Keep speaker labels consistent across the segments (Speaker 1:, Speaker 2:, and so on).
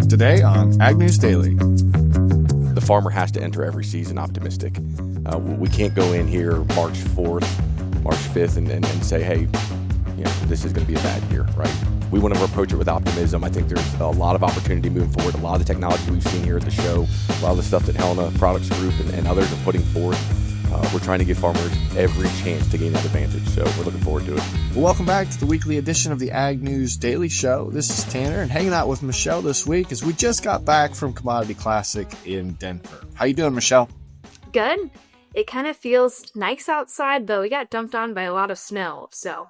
Speaker 1: today on Ag News Daily.
Speaker 2: The farmer has to enter every season optimistic. We can't go in here March 4th, March 5th and say, hey, this is going to be a bad year, right? We want to approach it with optimism. I think there's a lot of opportunity moving forward. A lot of the technology we've seen here at the show, a lot of the stuff that Helena Products Group and others are putting forth. We're trying to give farmers every chance to gain that advantage, so we're looking forward to it.
Speaker 1: Well, welcome back to the weekly edition of the Ag News Daily Show. This is Tanner, and hanging out with Michelle this week as we just got back from Commodity Classic in Denver. How you doing, Michelle?
Speaker 3: Good. It kind of feels nice outside, though. We got dumped on by a lot of snow, so.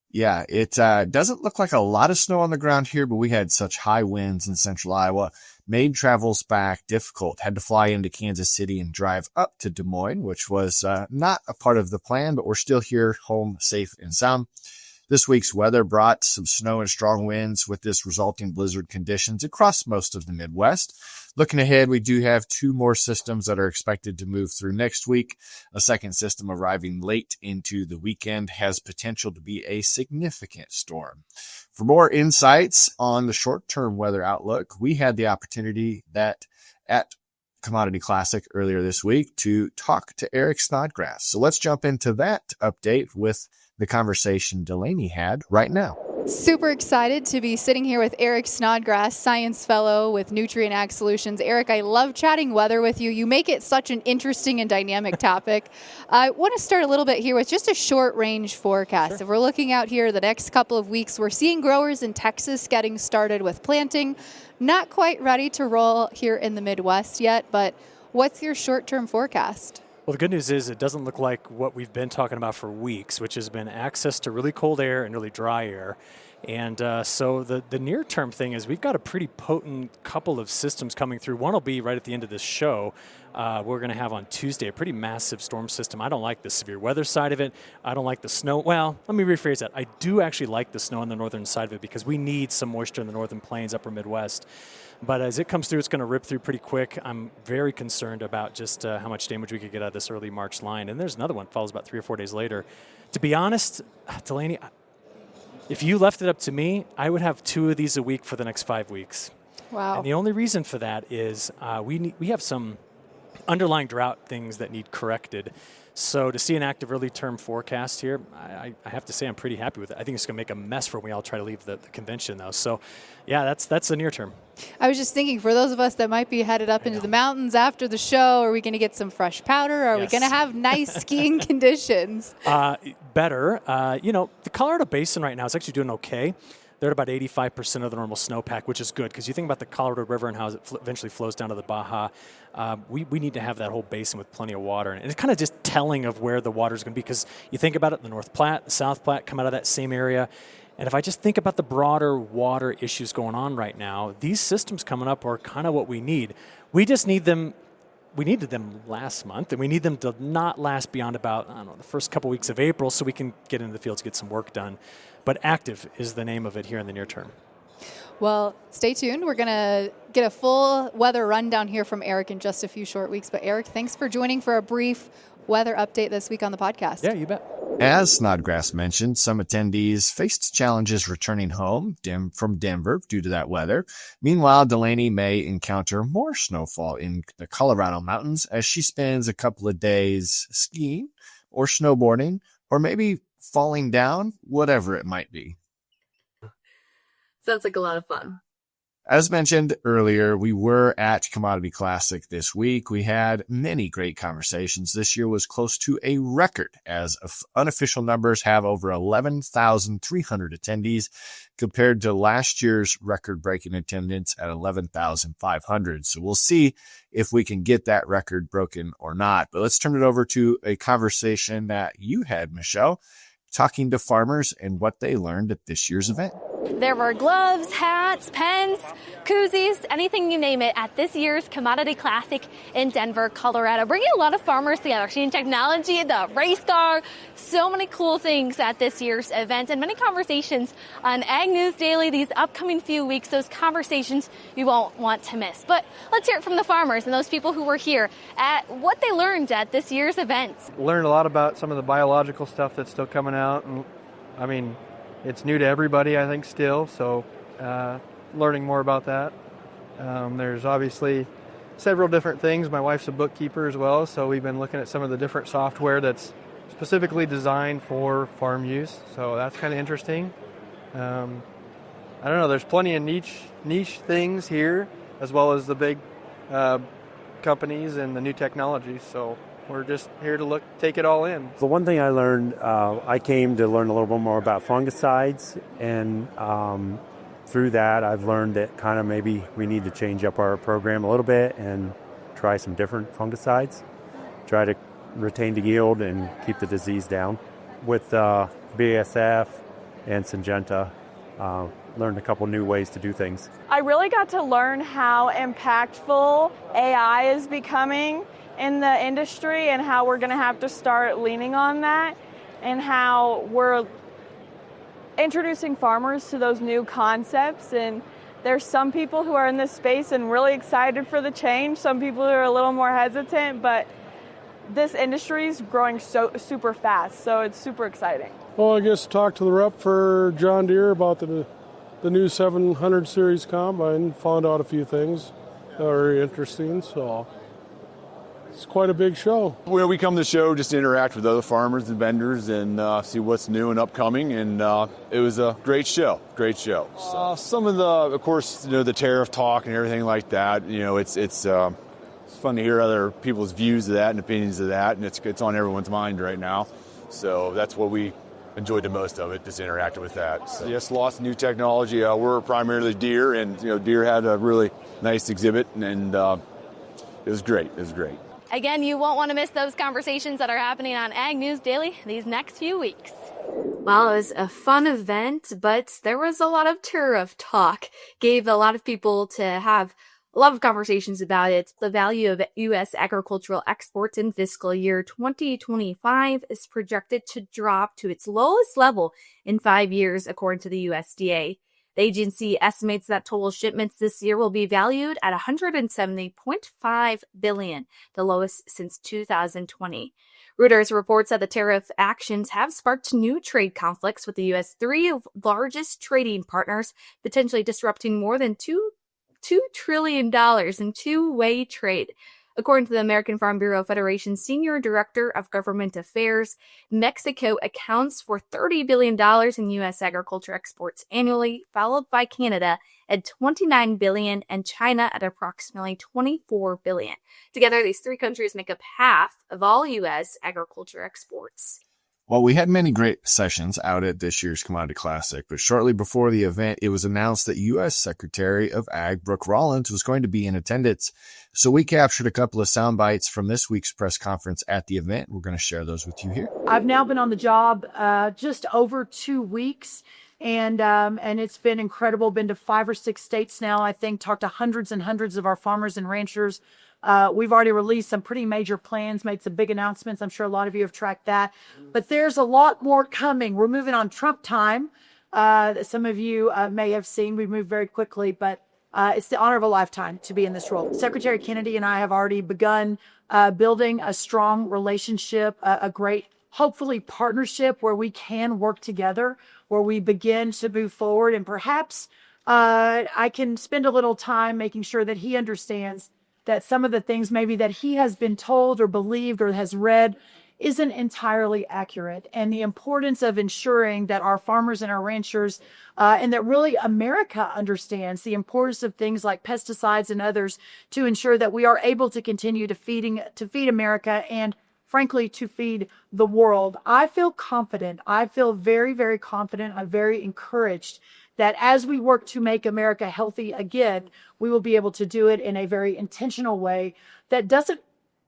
Speaker 1: Yeah, it doesn't look like a lot of snow on the ground here, but we had such high winds in central Iowa. Made travels back difficult. Had to fly into Kansas City and drive up to Des Moines, which was not a part of the plan, but we're still here home safe and sound. This week's weather brought some snow and strong winds with this resulting blizzard conditions across most of the Midwest. Looking ahead, we do have two more systems that are expected to move through next week. A second system arriving late into the weekend has potential to be a significant storm. For more insights on the short-term weather outlook, we had the opportunity that at Commodity Classic earlier this week to talk to Eric Snodgrass. So let's jump into that update with the conversation Delaney had right now.
Speaker 4: Super excited to be sitting here with Eric Snodgrass, Science Fellow with Nutrient Ag Solutions. Eric, I love chatting weather with you. You make it such an interesting and dynamic topic. I want to start a little bit here with just a short range forecast. Sure. If we're looking out here the next couple of weeks, we're seeing growers in Texas getting started with planting. Not quite ready to roll here in the Midwest yet, but what's your short-term forecast?
Speaker 5: Well, the good news is it doesn't look like what we've been talking about for weeks, which has been access to really cold air and really dry air. And so the near-term thing is we've got a pretty potent couple of systems coming through. One will be right at the end of this show. We're going to have on Tuesday a pretty massive storm system. I don't like the severe weather side of it. I don't like the snow. Well, let me rephrase that. I do actually like the snow on the northern side of it because we need some moisture in the northern plains, upper Midwest. But as it comes through, it's going to rip through pretty quick. I'm very concerned about just how much damage we could get out of this early March line. And there's another one that follows about 3 or 4 days later. To be honest, Delaney, if you left it up to me, I would have 2 of these a week for the next 5 weeks.
Speaker 4: Wow.
Speaker 5: And the only reason for that is we have some underlying drought things that need corrected. So to see an active early term forecast here, I have to say I'm pretty happy with it. I think it's going to make a mess for when we all try to leave the convention, though. So, yeah, that's the near term.
Speaker 4: I was just thinking, for those of us that might be headed up into the mountains after the show, are we going to get some fresh powder? Are we going to have nice skiing conditions?
Speaker 5: Better. The Colorado Basin right now is actually doing okay. They're at about 85% of the normal snowpack, which is good because you think about the Colorado River and how it eventually flows down to the Baja. We need to have that whole basin with plenty of water. And it's kind of just telling of where the water is going to be because you think about it, the North Platte, the South Platte come out of that same area. And if I just think about the broader water issues going on right now, these systems coming up are kind of what we need. We just need them. We needed them last month, and we need them to not last beyond about, the first couple weeks of April so we can get into the fields, get some work done. But active is the name of it here in the near term.
Speaker 4: Well, stay tuned. We're going to get a full weather rundown here from Eric in just a few short weeks. But Eric, thanks for joining for a brief weather update this week on the podcast.
Speaker 5: Yeah, you bet.
Speaker 1: As Snodgrass mentioned, some attendees faced challenges returning home from Denver due to that weather. Meanwhile, Delaney may encounter more snowfall in the Colorado mountains as she spends a couple of days skiing or snowboarding or maybe falling down, whatever it might be.
Speaker 3: Sounds like a lot of fun.
Speaker 1: As mentioned earlier, we were at Commodity Classic this week. We had many great conversations. This year was close to a record, as unofficial numbers have over 11,300 attendees compared to last year's record-breaking attendance at 11,500. So we'll see if we can get that record broken or not. But let's turn it over to a conversation that you had, Michelle, talking to farmers and what they learned at this year's event.
Speaker 6: There were gloves, hats, pens, koozies, anything you name it at this year's Commodity Classic in Denver, Colorado. Bringing a lot of farmers together, seeing technology, the race car, so many cool things at this year's event, and many conversations on Ag News Daily these upcoming few weeks, those conversations you won't want to miss. But let's hear it from the farmers and those people who were here at what they learned at this year's event.
Speaker 7: Learned a lot about some of the biological stuff that's still coming out. And, I mean, it's new to everybody, I think, still, so learning more about that. There's obviously several different things. My wife's a bookkeeper as well, so we've been looking at some of the different software that's specifically designed for farm use. So that's kind of interesting. I don't know, there's plenty of niche things here, as well as the big companies and the new technologies. So we're just here to take it all in.
Speaker 8: The one thing I learned, I came to learn a little bit more about fungicides, and through that I've learned that kind of maybe we need to change up our program a little bit and try some different fungicides, try to retain the yield and keep the disease down. With BASF and Syngenta, learned a couple new ways to do things.
Speaker 9: I really got to learn how impactful AI is becoming in the industry and how we're going to have to start leaning on that, and how we're introducing farmers to those new concepts. And there's some people who are in this space and really excited for the change, some people who are a little more hesitant, but this industry is growing so super fast, so it's super exciting.
Speaker 10: Well, I guess talk to the rep for John Deere about the new 700 series combine, found out a few things that are very interesting, so it's quite a big show.
Speaker 11: Well, we come to the show just to interact with other farmers and vendors and see what's new and upcoming, and it was a great show. So, some of of course, the tariff talk and everything like that. It's fun to hear other people's views of that and opinions of that, and it's on everyone's mind right now. So that's what we enjoyed the most of it, just interacting with that. So, yes, lots of new technology. We're primarily Deere, and Deere had a really nice exhibit, and it was great.
Speaker 6: Again, you won't want to miss those conversations that are happening on Ag News Daily these next few weeks.
Speaker 3: Well, it was a fun event, but there was a lot of tariff talk. Gave a lot of people to have a lot of conversations about it. The value of U.S. agricultural exports in fiscal year 2025 is projected to drop to its lowest level in 5 years, according to the USDA. The agency estimates that total shipments this year will be valued at $170.5 billion, the lowest since 2020. Reuters reports that the tariff actions have sparked new trade conflicts with the U.S. three largest trading partners, potentially disrupting more than $2 trillion in two-way trade. According to the American Farm Bureau Federation's Senior Director of Government Affairs, Mexico accounts for $30 billion in U.S. agriculture exports annually, followed by Canada at $29 billion and China at approximately $24 billion. Together, these three countries make up half of all U.S. agriculture exports.
Speaker 1: Well, we had many great sessions out at this year's Commodity Classic, but shortly before the event, it was announced that U.S. Secretary of Ag Brooke Rollins was going to be in attendance. So we captured a couple of sound bites from this week's press conference at the event. We're going to share those with you here.
Speaker 12: I've now been on the job just over 2 weeks, and it's been incredible. Been to 5 or 6 states now, I think, talked to hundreds and hundreds of our farmers and ranchers. We've already released some pretty major plans, made some big announcements. I'm sure a lot of you have tracked that. But there's a lot more coming. We're moving on Trump time. Some of you may have seen. We've moved very quickly, but it's the honor of a lifetime to be in this role. Secretary Kennedy and I have already begun building a strong relationship, a great, hopefully, partnership where we can work together, where we begin to move forward. And perhaps I can spend a little time making sure that he understands that some of the things maybe that he has been told or believed or has read isn't entirely accurate, and the importance of ensuring that our farmers and our ranchers and that really America understands the importance of things like pesticides and others to ensure that we are able to continue to feed America and, frankly, to feed the world. I feel confident. I feel very, very confident. I'm very encouraged that as we work to make America healthy again, we will be able to do it in a very intentional way that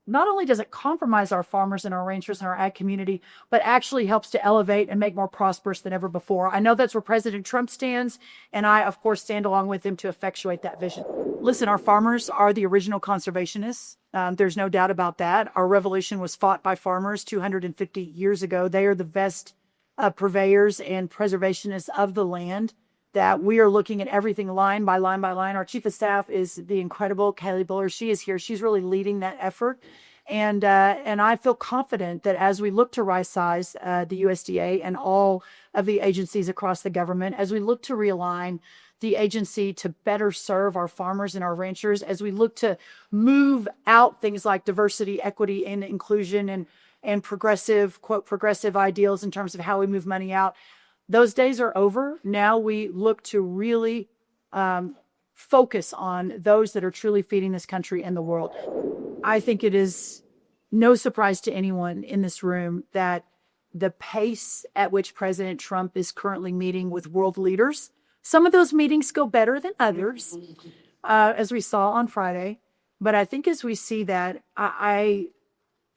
Speaker 12: not only does it compromise our farmers and our ranchers and our ag community, but actually helps to elevate and make more prosperous than ever before. I know that's where President Trump stands, and I, of course, stand along with him to effectuate that vision. Listen, our farmers are the original conservationists. There's no doubt about that. Our revolution was fought by farmers 250 years ago. They are the best purveyors and preservationists of the land, that we are looking at everything line by line by line. Our chief of staff is the incredible Kelly Buller. She is here. She's really leading that effort. And I feel confident that as we look to right size the USDA and all of the agencies across the government, as we look to realign, the agency to better serve our farmers and our ranchers as we look to move out things like diversity, equity, and inclusion and progressive, quote, progressive ideals in terms of how we move money out. Those days are over. Now we look to really focus on those that are truly feeding this country and the world. I think it is no surprise to anyone in this room that the pace at which President Trump is currently meeting with world leaders, some of those meetings go better than others, as we saw on Friday. But I think as we see that,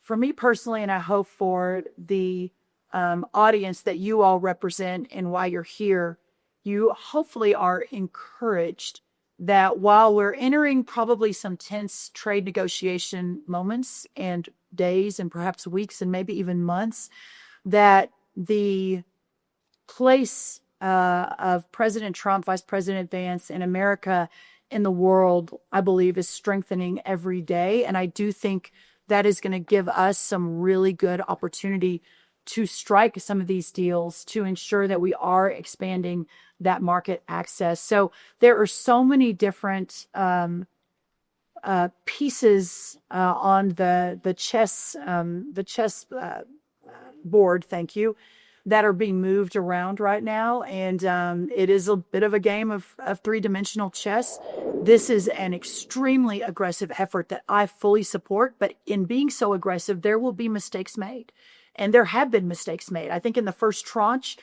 Speaker 12: for me personally, and I hope for the audience that you all represent and why you're here, you hopefully are encouraged that while we're entering probably some tense trade negotiation moments and days and perhaps weeks and maybe even months, that the place of President Trump, Vice President Vance, and America in the world, I believe, is strengthening every day. And I do think that is going to give us some really good opportunity to strike some of these deals to ensure that we are expanding that market access. So there are so many different pieces on the chess board, thank you, that are being moved around right now. And it is a bit of a game of three-dimensional chess. This is an extremely aggressive effort that I fully support. But in being so aggressive, there will be mistakes made. And there have been mistakes made. I think in the first tranche,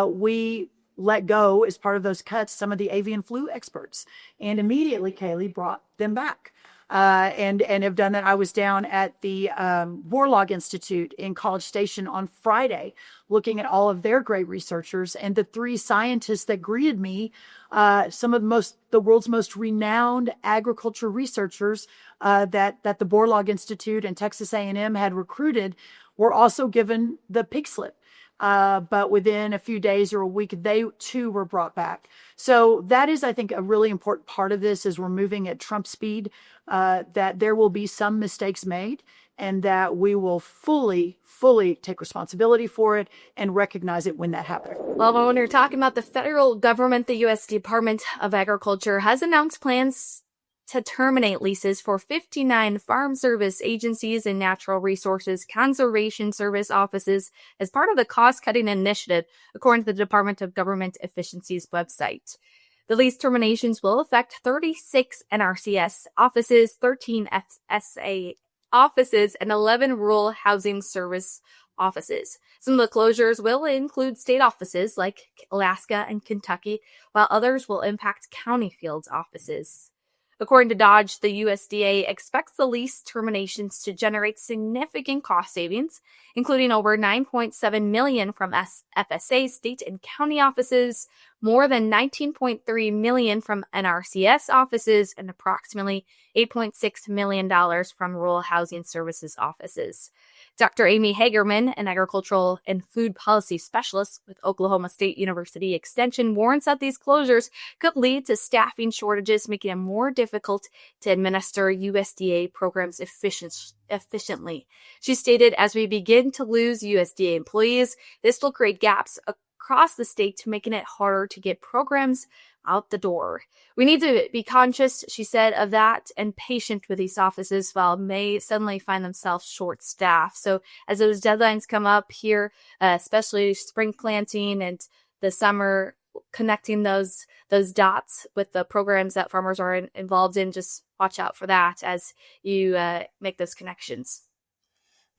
Speaker 12: we let go, as part of those cuts, some of the avian flu experts. And immediately, Kaylee brought them back. And have done that. I was down at the Borlaug Institute in College Station on Friday, looking at all of their great researchers, and the three scientists that greeted me, some of the world's most renowned agriculture researchers that the Borlaug Institute and Texas A&M had recruited, were also given the pig slip. But within a few days or a week, they too were brought back. So that is, I think, a really important part of this as we're moving at Trump speed, that there will be some mistakes made and that we will fully take responsibility for it and recognize it when that happens.
Speaker 3: Well, when you're talking about the federal government, the U.S. Department of Agriculture has announced plans to terminate leases for 59 farm service agencies and natural resources conservation service offices as part of the cost-cutting initiative, according to the Department of Government Efficiency's website. The lease terminations will affect 36 NRCS offices, 13 FSA offices, and 11 rural housing service offices. Some of the closures will include state offices like Alaska and Kentucky, while others will impact county field offices. According to Dodge, the USDA expects the lease terminations to generate significant cost savings, including over $9.7 million from FSA state and county offices, more than $19.3 million from NRCS offices, and approximately $8.6 million from rural housing services offices. Dr. Amy Hagerman, an agricultural and food policy specialist with Oklahoma State University Extension, warns that these closures could lead to staffing shortages, making it more difficult to administer USDA programs efficiently. She stated, as we begin to lose USDA employees, this will create gaps across the state, making it harder to get programs out the door. We need to be conscious, she said, of that and patient with these offices while may suddenly find themselves short-staffed. So as those deadlines come up here, especially spring planting and the summer, connecting those dots with the programs that farmers are involved in, just watch out for that as you make those connections.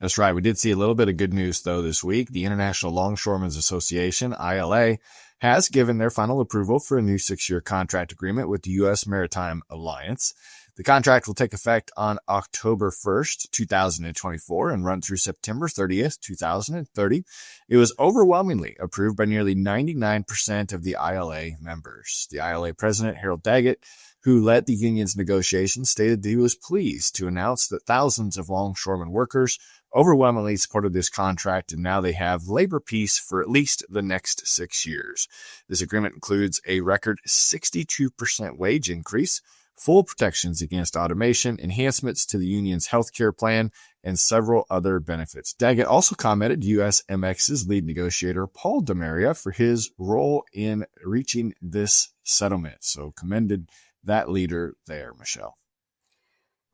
Speaker 1: That's right. We did see a little bit of good news, though, this week. The International Longshoremen Association, ILA, has given their final approval for a new 6-year contract agreement with the U.S. Maritime Alliance. The contract will take effect on October 1st, 2024, and run through September 30th, 2030. It was overwhelmingly approved by nearly 99% of the ILA members. The ILA president, Harold Daggett, who led the union's negotiations, stated that he was pleased to announce that thousands of longshoremen workers overwhelmingly supported this contract, and now they have labor peace for at least the next 6 years. This agreement includes a record 62% wage increase, full protections against automation, enhancements to the union's healthcare plan, and several other benefits. Daggett also commended USMX's lead negotiator, Paul Demaria, for his role in reaching this settlement. So commended that leader there, Michelle.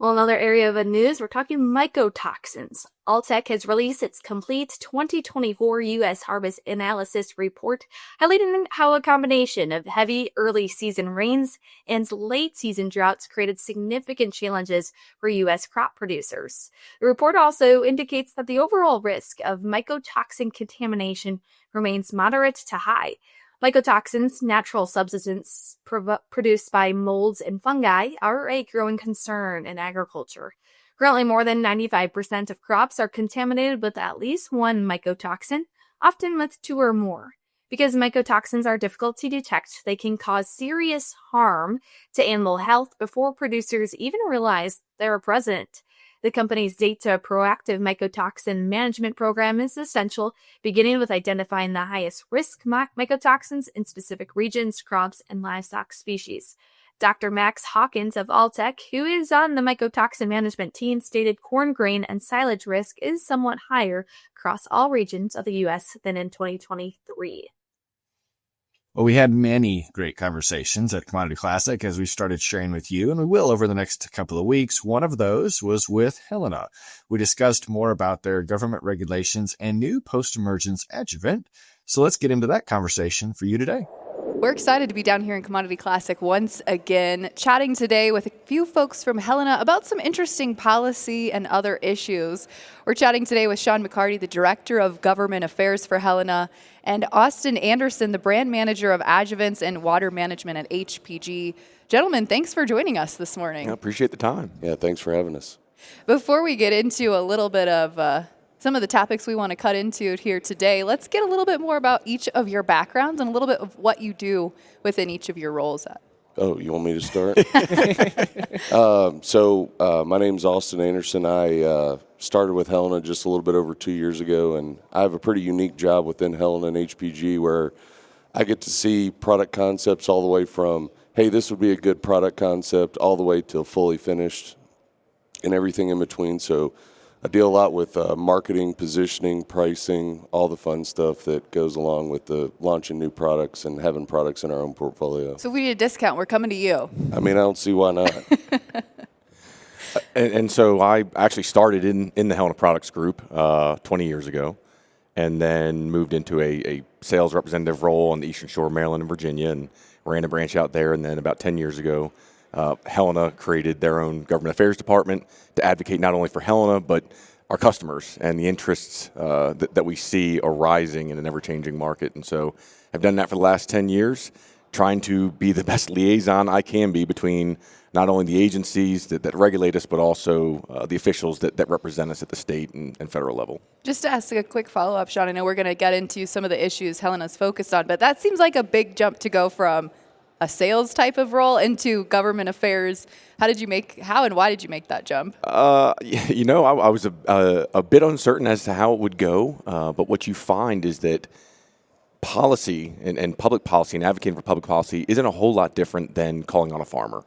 Speaker 3: Well, another area of news, we're talking mycotoxins. Alltech has released its complete 2024 U.S. harvest analysis report, highlighting how a combination of heavy early season rains and late season droughts created significant challenges for U.S. crop producers. The report also indicates that the overall risk of mycotoxin contamination remains moderate to high. Mycotoxins, natural substances produced by molds and fungi, are a growing concern in agriculture. Currently, more than 95% of crops are contaminated with at least one mycotoxin, often with two or more. Because mycotoxins are difficult to detect, they can cause serious harm to animal health before producers even realize they are present. The company's data proactive mycotoxin management program is essential, beginning with identifying the highest risk mycotoxins in specific regions, crops, and livestock species. Dr. Max Hawkins of Alltech, who is on the mycotoxin management team, stated corn grain and silage risk is somewhat higher across all regions of the U.S. than in 2023.
Speaker 1: Well, we had many great conversations at Commodity Classic, as we started sharing with you, and we will over the next couple of weeks. One of those was with Helena. We discussed more about their government regulations and new post-emergence adjuvant. So let's get into that conversation for you today.
Speaker 4: We're excited to be down here in Commodity Classic once again, chatting today with a few folks from Helena about some interesting policy and other issues. We're chatting today with Sean McCarty, the Director of Government Affairs for Helena, and Austin Anderson, the Brand Manager of Adjuvants and Water Management at HPG. Gentlemen, thanks for joining us this morning.
Speaker 2: I appreciate the time.
Speaker 13: Yeah, thanks for having us.
Speaker 4: Before we get into a little bit of some of the topics we want to cut into here today, let's get a little bit more about each of your backgrounds and a little bit of what you do within each of your roles.
Speaker 13: Oh, you want me to start? My name's Austin Anderson. I started with Helena just a little bit over 2 years ago, and I have a pretty unique job within Helena and HPG where I get to see product concepts all the way from, hey, this would be a good product concept, all the way till fully finished and everything in between. So I deal a lot with marketing, positioning, pricing, all the fun stuff that goes along with the launching new products and having products in our own portfolio.
Speaker 4: So if we need a discount, we're coming to you.
Speaker 13: I mean, I don't see why not.
Speaker 2: And so I actually started in the Helena Products Group 20 years ago, and then moved into a sales representative role on the Eastern Shore of Maryland and Virginia, and ran a branch out there. And then about 10 years ago, Helena created their own government affairs department to advocate not only for Helena, but our customers and the interests that we see arising in an ever-changing market. And so I've done that for the last 10 years, trying to be the best liaison I can be between not only the agencies that regulate us, but also the officials that represent us at the state and federal level.
Speaker 4: Just to ask a quick follow-up, Sean, I know we're going to get into some of the issues Helena's focused on, but that seems like a big jump to go from a sales type of role into government affairs. How and why did you make that jump?
Speaker 2: I was a bit uncertain as to how it would go, but what you find is that policy and public policy and advocating for public policy isn't a whole lot different than calling on a farmer.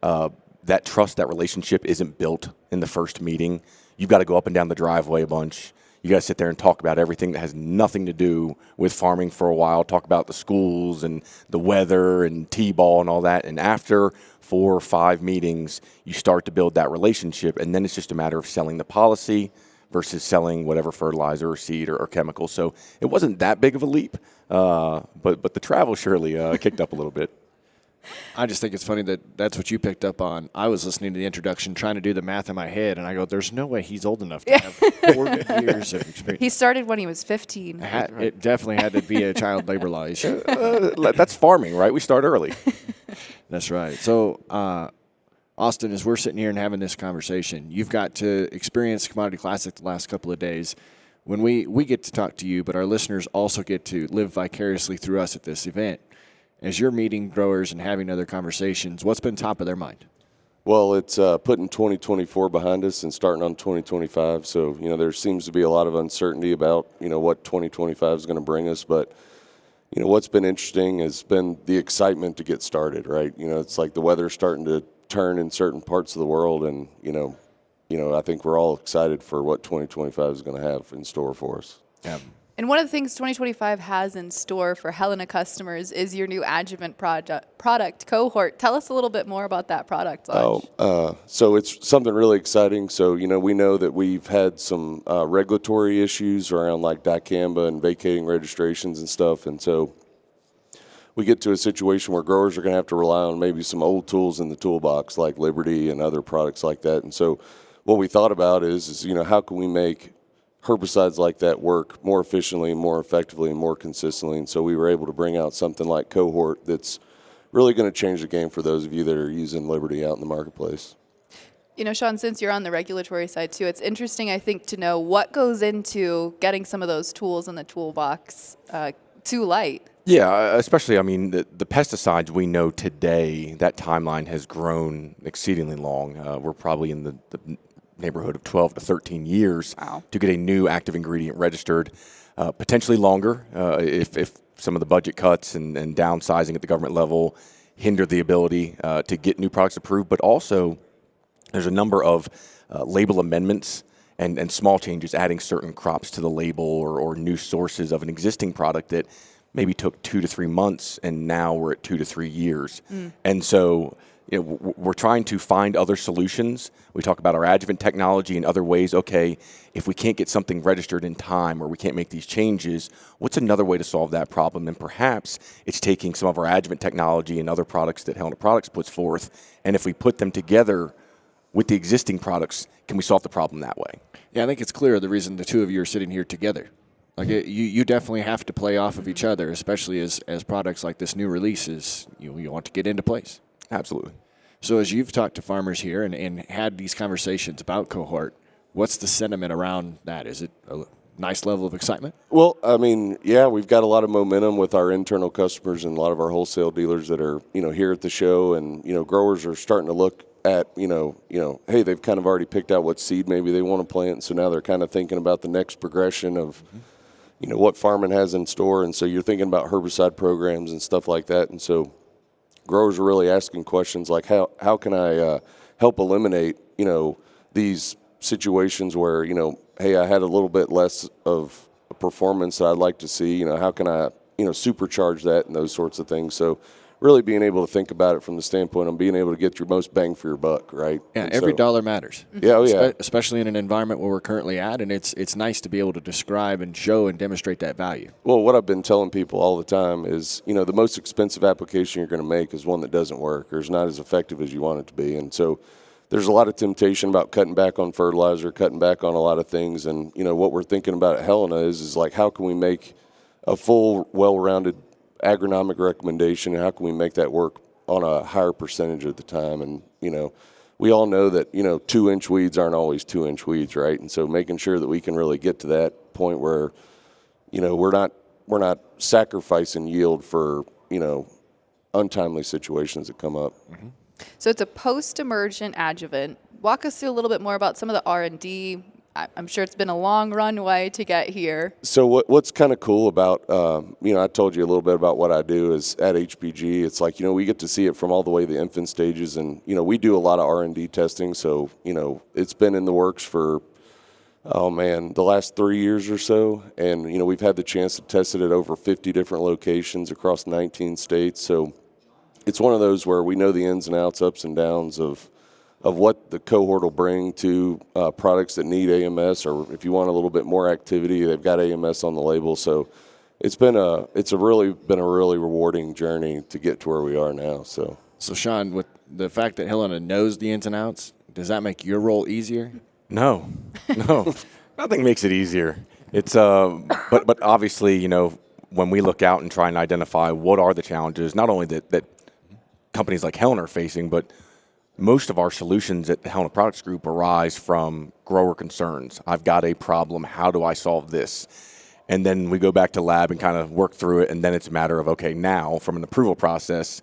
Speaker 2: That trust, that relationship isn't built in the first meeting. You've got to go up and down the driveway a bunch. You got to sit there and talk about everything that has nothing to do with farming for a while, talk about the schools and the weather and T-ball and all that. And after 4 or 5 meetings, you start to build that relationship, and then it's just a matter of selling the policy versus selling whatever fertilizer or seed or chemical. So it wasn't that big of a leap, but the travel surely kicked up a little bit.
Speaker 1: I just think it's funny that that's what you picked up on. I was listening to the introduction, trying to do the math in my head, and I go, there's no way he's old enough to have 4 good years of experience.
Speaker 4: He started when he was 15.
Speaker 1: It definitely had to be a child labor law issue.
Speaker 2: That's farming, right? We start early.
Speaker 1: That's right. So, Austin, as we're sitting here and having this conversation, you've got to experience Commodity Classic the last couple of days. When we get to talk to you, but our listeners also get to live vicariously through us at this event. As you're meeting growers and having other conversations, what's been top of their mind?
Speaker 13: Well, it's putting 2024 behind us and starting on 2025. So, there seems to be a lot of uncertainty about, what 2025 is going to bring us. But, what's been interesting has been the excitement to get started, right? It's like the weather's starting to turn in certain parts of the world, and, I think we're all excited for what 2025 is going to have in store for us.
Speaker 1: Yeah.
Speaker 4: And one of the things 2025 has in store for Helena customers is your new adjuvant product, Cohort. Tell us a little bit more about that product launch.
Speaker 13: So it's something really exciting. So, we know that we've had some regulatory issues around like dicamba and vacating registrations and stuff. And so we get to a situation where growers are going to have to rely on maybe some old tools in the toolbox like Liberty and other products like that. And so what we thought about is how can we make herbicides like that work more efficiently, more effectively, and more consistently. And so we were able to bring out something like Cohort that's really going to change the game for those of you that are using Liberty out in the marketplace.
Speaker 4: Sean, since you're on the regulatory side too, it's interesting, I think, to know what goes into getting some of those tools in the toolbox to light.
Speaker 2: Yeah, especially, the pesticides we know today, that timeline has grown exceedingly long. We're probably in the neighborhood of 12 to 13 years to get a new active ingredient registered, potentially longer if some of the budget cuts and downsizing at the government level hinder the ability to get new products approved. But also there's a number of label amendments and small changes, adding certain crops to the label or new sources of an existing product that maybe took 2 to 3 months, and now we're at 2 to 3 years. And so we're trying to find other solutions. We talk about our adjuvant technology and other ways. Okay, if we can't get something registered in time or we can't make these changes, what's another way to solve that problem? And perhaps it's taking some of our adjuvant technology and other products that Helena Products puts forth, and if we put them together with the existing products, can we solve the problem that way?
Speaker 1: Yeah, I think it's clear the reason the two of you are sitting here together. Like you definitely have to play off of each other, especially as products like this new release you want to get into place.
Speaker 2: Absolutely.
Speaker 1: So as you've talked to farmers here and had these conversations about Cohort, what's the sentiment around that? Is it a nice level of excitement?
Speaker 13: Well, we've got a lot of momentum with our internal customers and a lot of our wholesale dealers that are, here at the show, and, growers are starting to look at, hey, they've kind of already picked out what seed maybe they want to plant. So now they're kind of thinking about the next progression of, what farming has in store. And so you're thinking about herbicide programs and stuff like that. And so growers are really asking questions like, how can I help eliminate, these situations where, hey, I had a little bit less of a performance that I'd like to see, how can I, supercharge that and those sorts of things. So really being able to think about it from the standpoint of being able to get your most bang for your buck, right?
Speaker 1: Yeah, and every dollar matters.
Speaker 13: Yeah, oh yeah.
Speaker 1: Especially in an environment where we're currently at, and it's nice to be able to describe and show and demonstrate that value.
Speaker 13: Well, what I've been telling people all the time is, the most expensive application you're going to make is one that doesn't work or is not as effective as you want it to be. And so there's a lot of temptation about cutting back on fertilizer, cutting back on a lot of things. And, what we're thinking about at Helena is like, how can we make a full, well-rounded agronomic recommendation, and how can we make that work on a higher percentage of the time? And, we all know that, 2-inch weeds aren't always 2-inch weeds, right? And so making sure that we can really get to that point where, we're not sacrificing yield for, untimely situations that come up.
Speaker 1: Mm-hmm.
Speaker 4: So it's a post-emergent adjuvant. Walk us through a little bit more about some of the R&D. I'm sure it's been a long runway to get here.
Speaker 13: So what's kind of cool about, I told you a little bit about what I do is at HPG. It's like, we get to see it from all the way the infant stages, and, we do a lot of R&D testing. So, it's been in the works for, the last 3 years or so. And, we've had the chance to test it at over 50 different locations across 19 states. So it's one of those where we know the ins and outs, ups and downs of what the Cohort will bring to products that need AMS, or if you want a little bit more activity, they've got AMS on the label. So it's really been a really rewarding journey to get to where we are now. So
Speaker 1: Sean, with the fact that Helena knows the ins and outs, does that make your role easier?
Speaker 2: No, nothing makes it easier. It's but obviously, when we look out and try and identify what are the challenges, not only that companies like Helena are facing, but most of our solutions at the Helena Products Group arise from grower concerns. I've got a problem. How do I solve this? And then we go back to lab and kind of work through it. And then it's a matter of, okay, now from an approval process,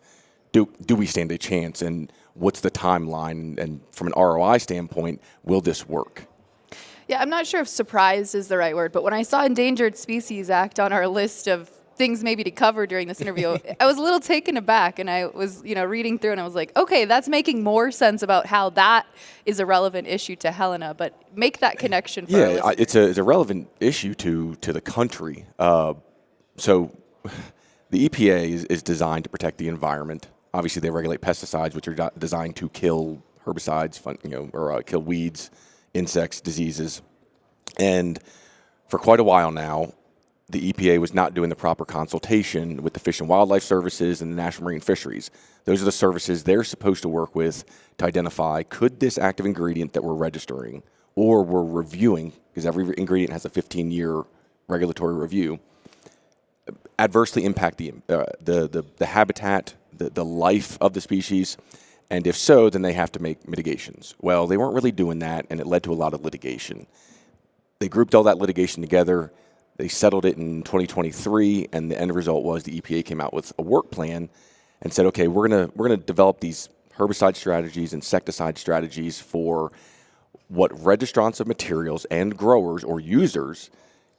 Speaker 2: do we stand a chance? And what's the timeline? And from an ROI standpoint, will this work?
Speaker 4: Yeah, I'm not sure if surprise is the right word, but when I saw Endangered Species Act on our list of things maybe to cover during this interview. I was a little taken aback, and I was, reading through, and I was like, okay, that's making more sense about how that is a relevant issue to Helena. But make that connection for our listeners.
Speaker 2: It's a relevant issue to the country. So the EPA is designed to protect the environment. Obviously, they regulate pesticides, which are designed to kill herbicides, or kill weeds, insects, diseases. And for quite a while now, the EPA was not doing the proper consultation with the Fish and Wildlife Services and the National Marine Fisheries. Those are the services they're supposed to work with to identify, could this active ingredient that we're registering or we're reviewing, because every ingredient has a 15-year regulatory review, adversely impact the habitat, the life of the species, and if so, then they have to make mitigations. Well, they weren't really doing that, and it led to a lot of litigation. They grouped all that litigation together. They settled it in 2023, and the end result was the EPA came out with a work plan and said, okay, we're gonna develop these herbicide strategies, insecticide strategies for what registrants of materials and growers or users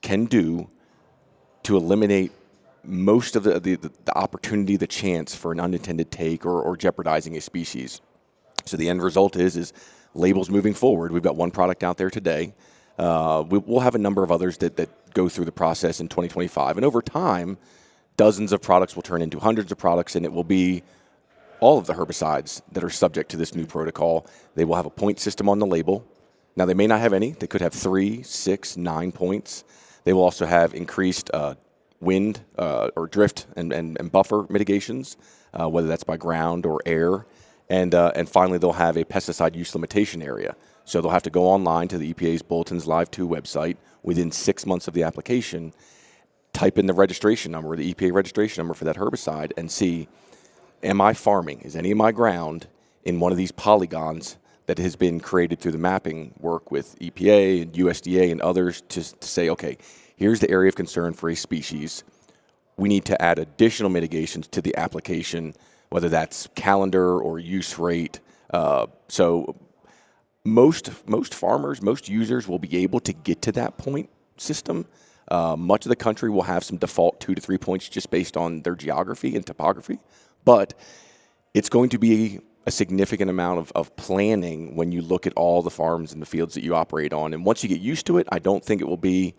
Speaker 2: can do to eliminate most of the opportunity, the chance for an unintended take or jeopardizing a species. So the end result is labels moving forward. We've got one product out there today. We'll have a number of others that go through the process in 2025. And over time, dozens of products will turn into hundreds of products, and it will be all of the herbicides that are subject to this new protocol. They will have a point system on the label. Now, they may not have any. They could have 3, 6, 9 points. They will also have increased wind or drift and buffer mitigations, whether that's by ground or air. And finally, they'll have a pesticide use limitation area. So they'll have to go online to the EPA's Bulletins Live 2 website within 6 months of the application, type in the registration number, the EPA registration number for that herbicide, and see, am I farming? Is any of my ground in one of these polygons that has been created through the mapping work with EPA and USDA and others to say, okay, here's the area of concern for a species. We need to add additional mitigations to the application, whether that's calendar or use rate. So most farmers, most users will be able to get to that point system. Much of the country will have some default 2 to 3 points just based on their geography and topography. But it's going to be a significant amount of planning when you look at all the farms and the fields that you operate on. And once you get used to it, I don't think it will be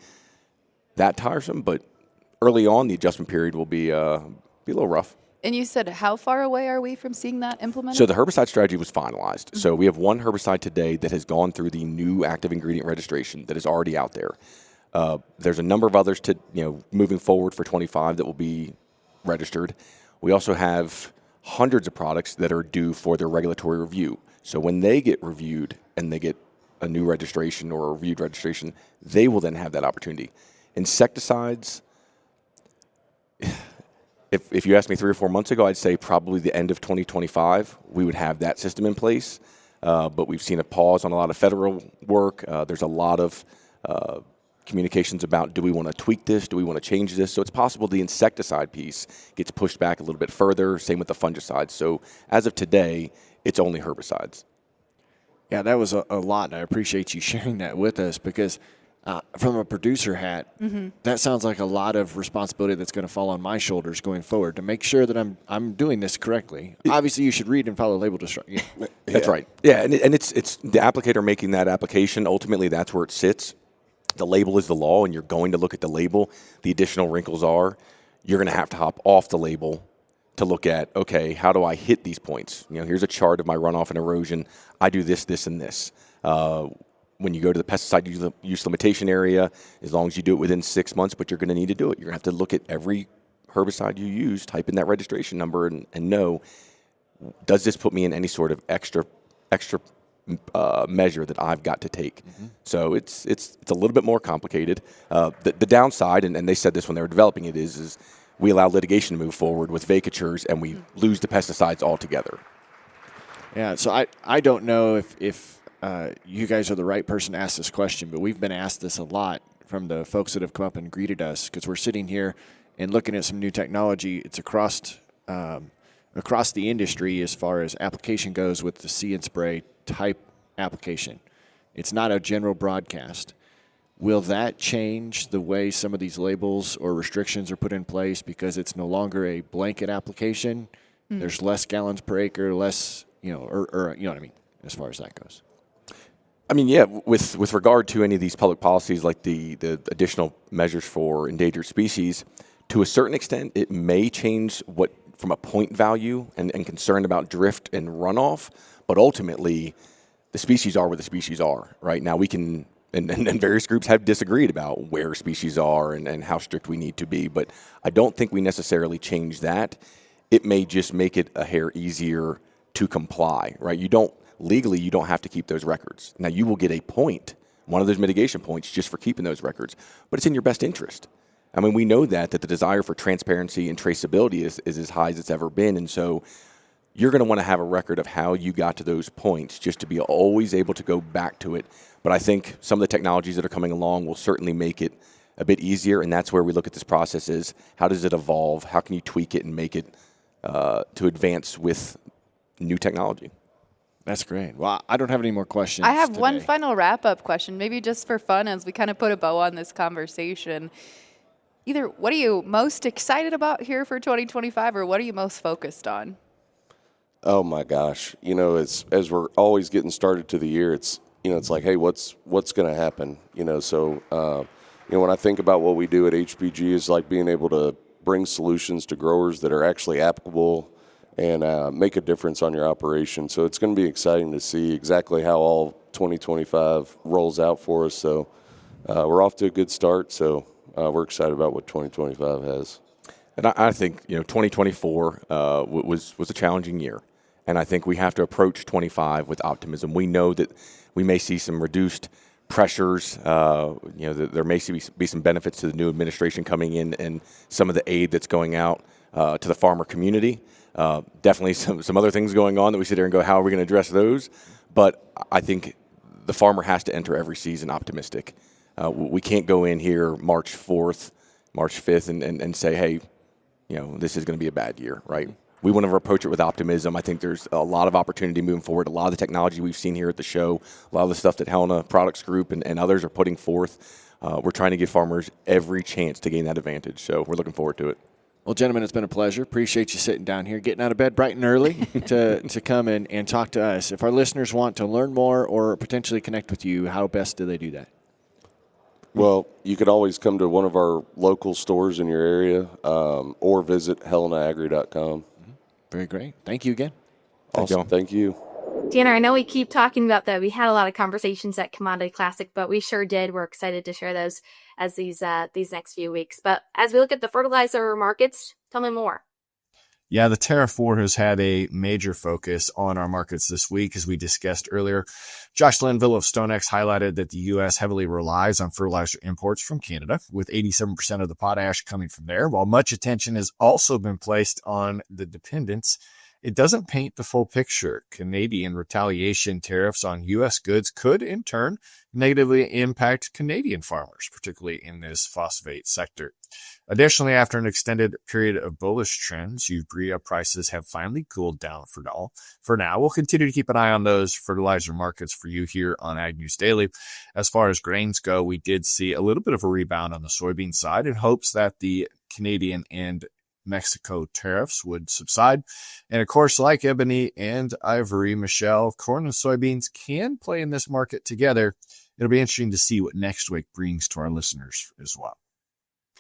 Speaker 2: that tiresome, but early on, the adjustment period will be a little rough.
Speaker 4: And you said, how far away are we from seeing that implemented?
Speaker 2: So the herbicide strategy was finalized. Mm-hmm. So we have one herbicide today that has gone through the new active ingredient registration that is already out there. There's a number of others moving forward for 25 that will be registered. We also have hundreds of products that are due for their regulatory review. So when they get reviewed and they get a new registration or a reviewed registration, they will then have that opportunity. Insecticides, if you asked me 3 or 4 months ago, I'd say probably the end of 2025, we would have that system in place. But we've seen a pause on a lot of federal work. There's a lot of communications about, do we want to tweak this? Do we want to change this? So it's possible the insecticide piece gets pushed back a little bit further. Same with the fungicides. So as of today, it's only herbicides.
Speaker 1: Yeah, that was a lot, and I appreciate you sharing that with us because from a producer hat, that sounds like a lot of responsibility that's going to fall on my shoulders going forward to make sure that I'm doing this correctly. Obviously, you should read and follow label instructions. Yeah.
Speaker 2: That's right. Yeah, and it's the applicator making that application. Ultimately, that's where it sits. The label is the law, and you're going to look at the label. The additional wrinkles are you're going to have to hop off the label to look at, okay, how do I hit these points? Here's a chart of my runoff and erosion. I do this, this, and this. When you go to the pesticide use limitation area, as long as you do it within 6 months, but you're going to need to do it. You're going to have to look at every herbicide you use, type in that registration number, and know, does this put me in any sort of extra measure that I've got to take? Mm-hmm. So it's a little bit more complicated. The downside, and they said this when they were developing it, is we allow litigation to move forward with vacatures, and we lose the pesticides altogether.
Speaker 1: Yeah, so I don't know if you guys are the right person to ask this question, but we've been asked this a lot from the folks that have come up and greeted us because we're sitting here and looking at some new technology. It's across the industry as far as application goes with the See and Spray type application. It's not a general broadcast. Will that change the way some of these labels or restrictions are put in place because it's no longer a blanket application? There's less gallons per acre, less, or you know what I mean, as far as that goes.
Speaker 2: I mean, yeah, with regard to any of these public policies like the additional measures for endangered species, to a certain extent, it may change what from a point value and concern about drift and runoff, but ultimately the species are where the species are. Right now we can, and various groups have disagreed about where species are and how strict we need to be, but I don't think we necessarily change that. It may just make it a hair easier to comply, right? Legally, you don't have to keep those records. Now, you will get a point, one of those mitigation points, just for keeping those records, but it's in your best interest. I mean, we know that the desire for transparency and traceability is as high as it's ever been, and so you're going to want to have a record of how you got to those points just to be always able to go back to it. But I think some of the technologies that are coming along will certainly make it a bit easier, and that's where we look at this process is how does it evolve? How can you tweak it and make it to advance with new technology?
Speaker 1: That's great. Well, I don't have any more questions.
Speaker 4: I have
Speaker 1: today.
Speaker 4: one final wrap-up question, maybe just for fun as we kind of put a bow on this conversation. Either what are you most excited about here for 2025 or what are you most focused on?
Speaker 13: Oh my gosh. As we're always getting started to the year, it's like, hey, what's going to happen? So when I think about what we do at HPG is like being able to bring solutions to growers that are actually applicable and make a difference on your operation. So it's going to be exciting to see exactly how all 2025 rolls out for us. So we're off to a good start. So we're excited about what 2025 has.
Speaker 2: And I think 2024 was a challenging year, and I think we have to approach 25 with optimism. We know that we may see some reduced pressures. There may be some benefits to the new administration coming in, and some of the aid that's going out to the farmer community. Definitely some other things going on that we sit there and go, how are we going to address those? But I think the farmer has to enter every season optimistic. We can't go in here March 4th, March 5th and say, hey, this is going to be a bad year, right? We want to approach it with optimism. I think there's a lot of opportunity moving forward. A lot of the technology we've seen here at the show, a lot of the stuff that Helena Products Group and others are putting forth, we're trying to give farmers every chance to gain that advantage. So we're looking forward to it.
Speaker 1: Well, gentlemen, it's been a pleasure. Appreciate you sitting down here, getting out of bed bright and early to come and talk to us. If our listeners want to learn more or potentially connect with you, how best do they do that?
Speaker 13: Well, you could always come to one of our local stores in your area or visit helenaagri.com.
Speaker 1: Very great. Thank you again.
Speaker 13: Awesome. Thank you.
Speaker 3: Tanner, I know we keep talking about that. We had a lot of conversations at Commodity Classic, but we sure did. We're excited to share those as these next few weeks. But as we look at the fertilizer markets, tell me more.
Speaker 1: Yeah, the tariff war has had a major focus on our markets this week, as we discussed earlier. Josh Linville of StoneX highlighted that the U.S. heavily relies on fertilizer imports from Canada, with 87% of the potash coming from there. While much attention has also been placed on the dependence, it doesn't paint the full picture. Canadian retaliation tariffs on U.S. goods could, in turn, negatively impact Canadian farmers, particularly in this phosphate sector. Additionally, after an extended period of bullish trends, urea prices have finally cooled down for now. We'll continue to keep an eye on those fertilizer markets for you here on Ag News Daily. As far as grains go, we did see a little bit of a rebound on the soybean side in hopes that the Canadian and Mexico tariffs would subside. And of course, like ebony and ivory, Michelle, corn and soybeans can play in this market together. It'll be interesting to see what next week brings to our listeners as well.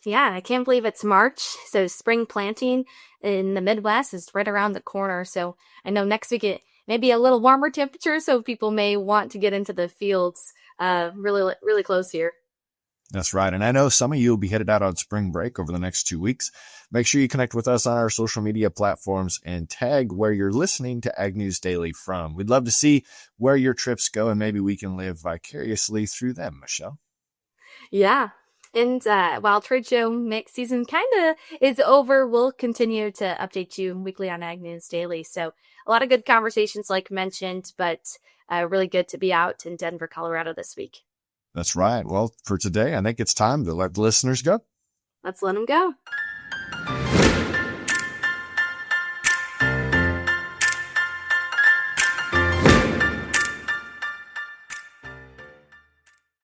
Speaker 3: Yeah, I can't believe it's March. So spring planting in the Midwest is right around the corner. So I know next week it may be a little warmer temperature, so people may want to get into the fields really close here.
Speaker 1: That's right. And I know some of you will be headed out on spring break over the next 2 weeks. Make sure you connect with us on our social media platforms and tag where you're listening to Ag News Daily from. We'd love to see where your trips go, and maybe we can live vicariously through them, Michelle.
Speaker 3: Yeah. And while trade show mix season kind of is over, we'll continue to update you weekly on Ag News Daily. So a lot of good conversations like mentioned, but really good to be out in Denver, Colorado this week.
Speaker 1: That's right. Well, for today, I think it's time to let the listeners go.
Speaker 3: Let's let them go.